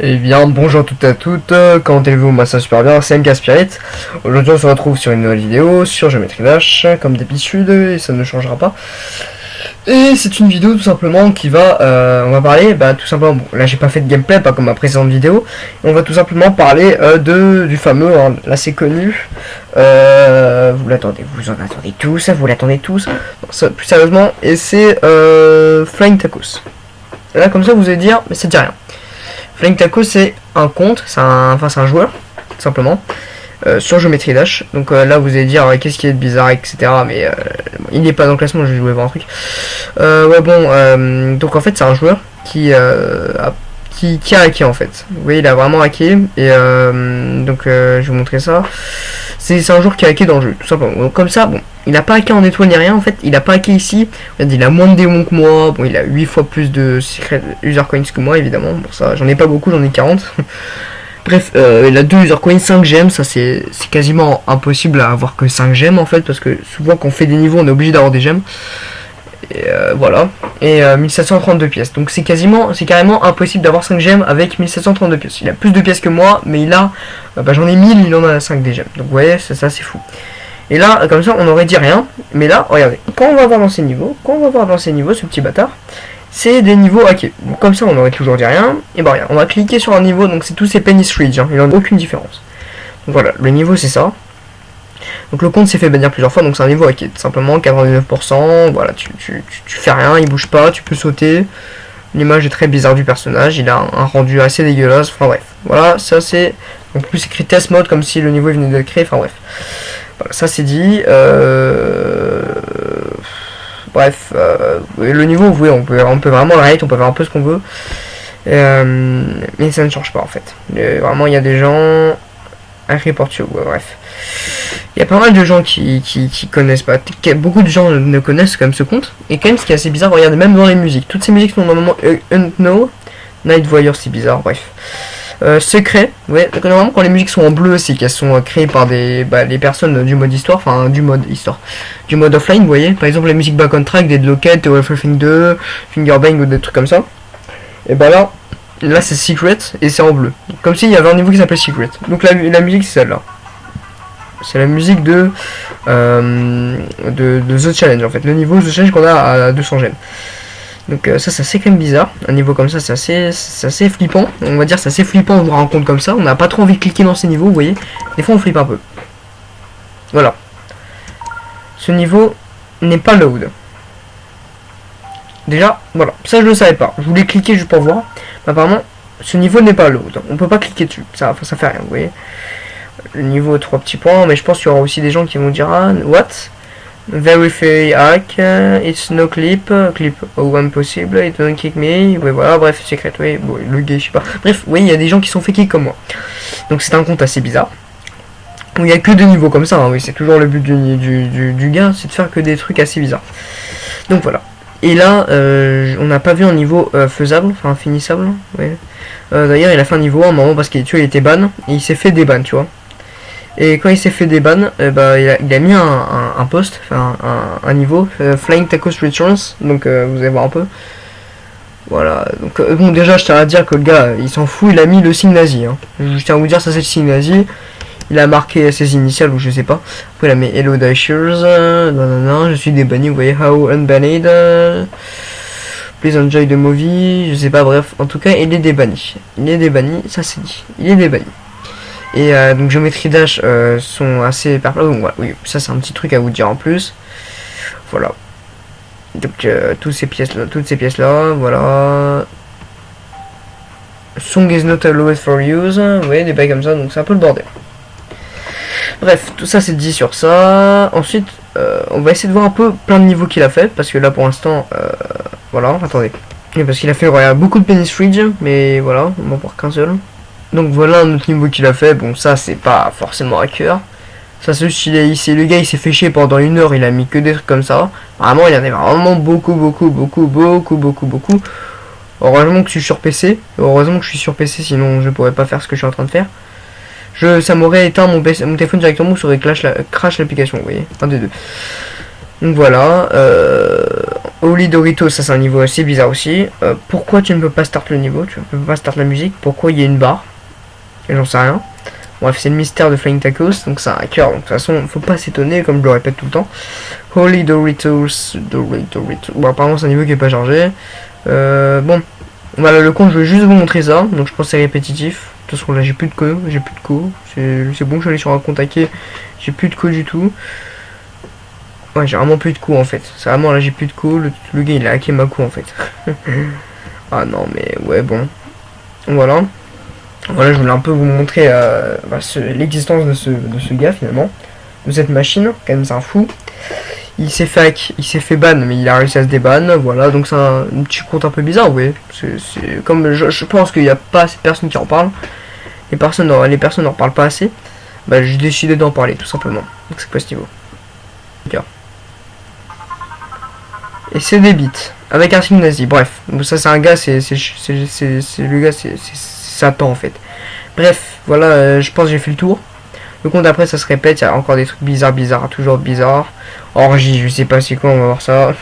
Eh bien, bonjour à toutes et à toutes, comment allez-vous? Moi ça va super bien, c'est MK Spirit. Aujourd'hui on se retrouve sur une nouvelle vidéo sur Geometry Dash, comme d'habitude, et ça ne changera pas. Et c'est une vidéo tout simplement qui va, on va parler, tout simplement, bon là j'ai pas fait de gameplay, pas comme ma précédente vidéo, on va tout simplement parler du fameux, hein, assez connu, vous l'attendez, vous en attendez tous, vous l'attendez tous, non, ça, plus sérieusement, et c'est Flying Tacos. Là comme ça vous allez dire, mais ça dit rien. Flying Taco c'est un compte, c'est un joueur, tout simplement, sur Geometry Dash. Donc là vous allez dire qu'est-ce qui est de bizarre, etc. Mais il n'est pas dans le classement, je vais voir un truc. Ouais bon, donc en fait c'est un joueur qui a hacké en fait. Vous voyez il a vraiment hacké et donc je vais vous montrer ça. C'est un joueur qui a hacké dans le jeu, tout simplement. Donc comme ça, bon, il n'a pas hacké en étoile ni rien en fait, il a pas hacké ici. Il a moins de démons que moi, bon il a 8 fois plus de secret user coins que moi évidemment. Bon ça j'en ai pas beaucoup, j'en ai 40. Bref, il a 2 user coins, 5 gemmes, ça c'est quasiment impossible à avoir que 5 gemmes en fait, parce que souvent quand on fait des niveaux on est obligé d'avoir des gemmes. Et voilà. Et 1732 pièces. Donc c'est carrément impossible d'avoir 5 gemmes avec 1732 pièces. Il a plus de pièces que moi, mais il a, j'en ai 1000, il en a 5 des gemmes. Donc vous voyez, ça c'est fou. Et là, comme ça, on aurait dit rien. Mais là, regardez, quand on va voir dans ces niveaux, ce petit bâtard, c'est des niveaux hackés. Donc comme ça, on aurait toujours dit rien. Et bah rien, on va cliquer sur un niveau, donc c'est tous ces Penny Ridge, hein, il n'en a aucune différence. Donc voilà, le niveau c'est ça. Donc le compte s'est fait bannir plusieurs fois, donc c'est un niveau hacké, tout simplement 99%, voilà, tu fais rien, il bouge pas, tu peux sauter. L'image est très bizarre du personnage, il a un rendu assez dégueulasse, enfin bref. Voilà, ça c'est... Donc plus écrit test mode, comme si le niveau venait d'être créé, enfin bref. Voilà, ça c'est dit. Bref, le niveau, vous voyez, on peut vraiment le rate, on peut faire un peu ce qu'on veut. Mais ça ne change pas en fait. Vraiment, il y a des gens... Un report you, ouais, bref. Il y a pas mal de gens qui connaissent pas. Beaucoup de gens ne connaissent quand même ce compte. Et quand même, ce qui est assez bizarre, regardez, même dans les musiques. Toutes ces musiques sont normalement Unknown. Night Voyeur, c'est bizarre, bref. Secret, ouais. Normalement, quand les musiques sont en bleu, c'est qu'elles sont créées par les personnes du mode histoire. Enfin, du mode histoire. Du mode offline, vous voyez. Par exemple, la musique Back on Track, Dead Locket, Everything 2, Fingerbang ou des trucs comme ça. Et bah là c'est Secret et c'est en bleu. Comme s'il y avait un niveau qui s'appelait Secret. Donc la musique c'est celle-là. C'est la musique de The Challenge en fait. Le niveau The Challenge qu'on a à 200 gemmes. Donc ça c'est assez quand même bizarre. Un niveau comme ça c'est assez flippant. On va dire c'est assez flippant de voir un compte comme ça. On n'a pas trop envie de cliquer dans ces niveaux, vous voyez. Des fois on flippe un peu. Voilà. Ce niveau n'est pas load. Déjà, voilà. Ça je le savais pas. Je voulais cliquer juste pour voir. Apparemment, ce niveau n'est pas load. On peut pas cliquer dessus. Ça fait rien, vous voyez. Le niveau 3 petits points, mais je pense qu'il y aura aussi des gens qui vont dire ah, what? Verify hack, it's no clip, clip impossible, it don't kick me. Ouais, voilà, bref, secret, oui, bon, le gay, je sais pas. Bref, oui, il y a des gens qui sont fait kick comme moi. Donc c'est un compte assez bizarre. Où il n'y a que deux niveaux comme ça, hein, oui, c'est toujours le but du gars, c'est de faire que des trucs assez bizarres. Donc voilà. Et là, on n'a pas vu un niveau faisable, enfin finissable. Ouais. D'ailleurs, il a fait un niveau à un moment parce qu'il était ban et il s'est fait déban, tu vois. Et quand il s'est fait déban, il a mis un post, enfin un niveau, Flying Tacos Returns. Donc vous allez voir un peu. Voilà. Donc bon, déjà, je tiens à dire que le gars, il s'en fout, il a mis le signe nazi. Hein. Je tiens à vous dire, ça c'est le signe nazi. Il a marqué ses initiales ou je sais pas. Après il a mis Hello Dashers, je suis débanni, vous voyez, How Unbanned, Please enjoy the movie, je sais pas, bref, en tout cas il est débanni. Il est débanni, ça c'est dit. Il est débanni. Et donc Geometry Dash sont assez perplexes, donc voilà, oui, ça c'est un petit truc à vous dire en plus. Voilà. Donc toutes ces pièces là, voilà. Song is not allowed for use, vous voyez, des bails comme ça, donc c'est un peu le bordel. Bref, tout ça c'est dit sur ça. Ensuite, on va essayer de voir un peu plein de niveaux qu'il a fait. Parce que là pour l'instant, voilà, attendez. Parce qu'il a fait beaucoup de Penny Ridge, mais voilà, on va voir qu'un seul. Donc voilà un autre niveau qu'il a fait. Bon, ça c'est pas forcément à cœur. Ça c'est juste, le gars il s'est fait chier pendant 1 heure, il a mis que des trucs comme ça. Vraiment, il y en avait vraiment beaucoup. Heureusement que je suis sur PC. Sinon je pourrais pas faire ce que je suis en train de faire. Ça m'aurait éteint mon téléphone directement ou ça aurait crash l'application, vous voyez, un des deux. Donc voilà, Holy Doritos, ça c'est un niveau assez bizarre aussi. Pourquoi tu ne peux pas start le niveau, tu ne peux pas start la musique? Pourquoi il y a une barre? J'en sais rien. Bref, c'est le mystère de Flying Tacos, donc c'est un hacker, donc de toute façon, faut pas s'étonner, comme je le répète tout le temps. Holy Doritos, Doritos. Bon, apparemment c'est un niveau qui est pas chargé. Bon, voilà, le compte, je vais juste vous montrer ça, donc je pense que c'est répétitif. De toute façon, là j'ai plus de co, c'est bon, je suis allé sur un compte hacké, j'ai plus de co du tout. Ouais, j'ai vraiment plus de coups en fait. C'est vraiment là, j'ai plus de coups. Le gars il a hacké ma coup en fait. Ah non, mais ouais, bon. Voilà. Voilà, je voulais un peu vous montrer l'existence de ce gars finalement. De cette machine. Quand même, c'est un fou. Il s'est fait hack, il s'est fait ban, mais il a réussi à se déban. Voilà, donc c'est un petit compte un peu bizarre, ouais. C'est comme je pense qu'il n'y a pas assez de personnes qui en parlent. Les personnes n'en parlent pas assez. Bah, j'ai décidé d'en parler tout simplement. Donc c'est quoi ce niveau? Et c'est des bits avec un signe nazi. Bref, donc ça c'est un gars, c'est le gars, c'est Satan en fait. Bref, voilà, je pense que j'ai fait le tour. Le compte après ça se répète, il y a encore des trucs bizarres, toujours bizarres. Orgie, je sais pas c'est quoi, on va voir ça.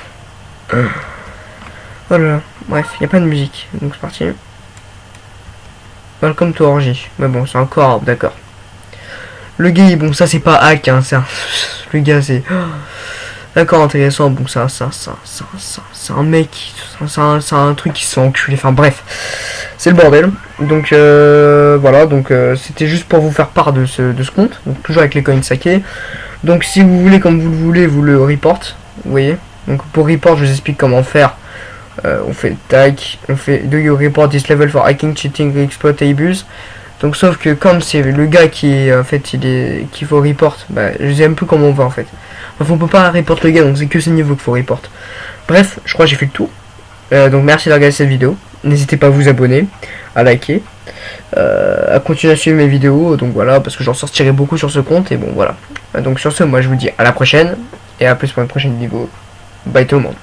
Voilà, bref, il n'y a pas de musique, donc c'est parti. Welcome to Orgie. Mais bon, c'est encore, d'accord. Le gars, bon, ça c'est pas hack, hein, le gars c'est... D'accord, intéressant, bon, c'est un mec, c'est un truc qui se fait enculer, enfin bref, c'est le bordel. Donc voilà, donc c'était juste pour vous faire part de ce compte, donc toujours avec les coins saqués. Donc si vous voulez, comme vous le voulez, vous le report, vous voyez. Donc pour report, je vous explique comment faire. On fait tag, on fait do you report this level for hacking, cheating, exploit, abuse. Donc sauf que comme c'est le gars qui est en fait qu'il faut report, bah je sais même plus comment on va en fait. Enfin, on peut pas report le gars, donc c'est que ce niveau qu'il faut report. Bref, je crois que j'ai fait le tour. Donc merci de regarder cette vidéo. N'hésitez pas à vous abonner, à liker, à continuer à suivre mes vidéos. Donc voilà, parce que j'en sortirai beaucoup sur ce compte. Et bon voilà. Donc sur ce, moi je vous dis à la prochaine. Et à plus pour une prochaine vidéo. Bye tout le monde.